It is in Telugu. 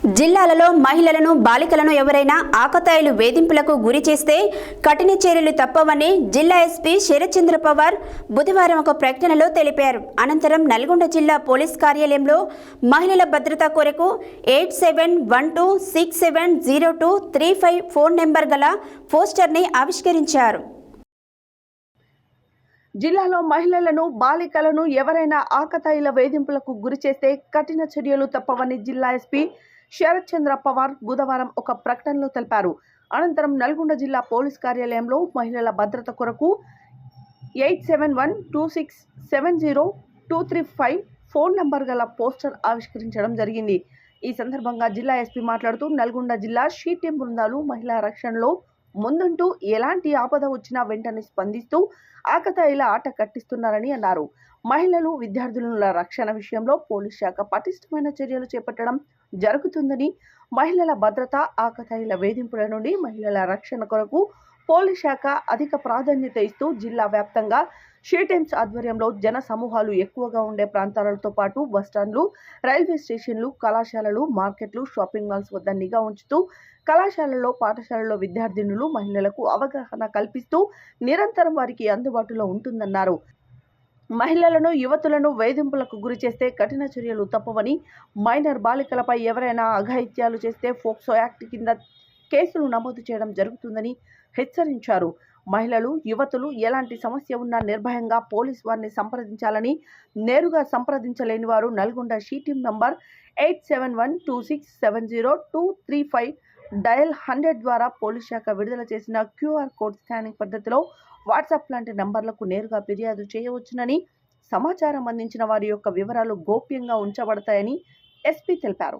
జిల్లాలలో మహిళలను బాలికలను ఎవరైనా ఆకతాయిలు వేధింపులకు గురి చేస్తే కఠిన చర్యలు తప్పవని జిల్లా ఎస్పీ శరత్చంద్ర పవార్ బుధవారం ఒక ప్రకటనలో తెలిపారు. అనంతరం నల్గొండ జిల్లా పోలీస్ కార్యాలయంలో మహిళల భద్రత కొరకు 8712670235 ఫోన్ నెంబర్ గల పోస్టర్ని ఆవిష్కరించారు. జిల్లాలో మహిళలను బాలికలను ఎవరైనా ఆకతాయిల వేధింపులకు గురి చేస్తే కఠిన చర్యలు తప్పవని జిల్లా ఎస్పీ శరత్చంద్ర పవార్ బుధవారం ఒక ప్రకటనలో తెలిపారు. అనంతరం నల్గొండ జిల్లా పోలీస్ కార్యాలయంలో మహిళల భద్రత కొరకు 8712670235 ఫోన్ నంబర్ గల పోస్టర్ ఆవిష్కరించడం జరిగింది. ఈ సందర్భంగా జిల్లా ఎస్పీ మాట్లాడుతూ నల్గొండ జిల్లా షీటీఎం బృందాలు మహిళా రక్షణలో ముందుంటూ ఎలాంటి ఆపద వచ్చినా వెంటనే స్పందిస్తూ ఆకతాయిల ఆట కట్టిస్తున్నారని అన్నారు. మహిళలు విద్యార్థుల రక్షణ విషయంలో పోలీస్ శాఖ పటిష్టమైన చర్యలు చేపట్టడం జరుగుతుందని, మహిళల భద్రత, ఆకతాయిల వేధింపుల నుండి మహిళల రక్షణ కొరకు పోలీస్ శాఖ అధిక ప్రాధాన్యత ఇస్తూ జిల్లా వ్యాప్తంగా షీటీఎంస్ ఆధ్వర్యంలో జన సమూహాలు ఎక్కువగా ఉండే ప్రాంతాలతో పాటు బస్టాండ్లు, రైల్వే స్టేషన్లు, కళాశాలలు, మార్కెట్లు, షాపింగ్ మాల్స్ వద్ద నిఘా ఉంచుతూ కళాశాలల్లో, పాఠశాలల్లో విద్యార్థినులు, మహిళలకు అవగాహన కల్పిస్తూ నిరంతరం వారికి అందుబాటులో ఉంటుందన్నారు. మహిళలను, యువతులను వేధింపులకు గురి చేస్తే కఠిన చర్యలు తప్పవని, మైనర్ బాలికలపై ఎవరైనా అఘాయిత్యాలు చేస్తే ఫోక్సో యాక్ట్ కింద కేసులు నమోదు చేయడం జరుగుతుందని హెచ్చరించారు. మహిళలు, యువతులు ఎలాంటి సమస్య ఉన్నా నిర్భయంగా పోలీస్ వారిని సంప్రదించాలని, నేరుగా సంప్రదించలేని వారు నల్గొండ షీటీఎం నంబర్ 8712670235 డయల్ 100 ద్వారా పోలీస్ శాఖ విడుదల చేసిన క్యూఆర్ కోడ్ స్కానింగ్ పద్ధతిలో వాట్సాప్ లాంటి నంబర్లకు నేరుగా ఫిర్యాదు చేయవచ్చునని, సమాచారం అందించిన వారి యొక్క వివరాలు గోప్యంగా ఉంచబడతాయని ఎస్పీ తెలిపారు.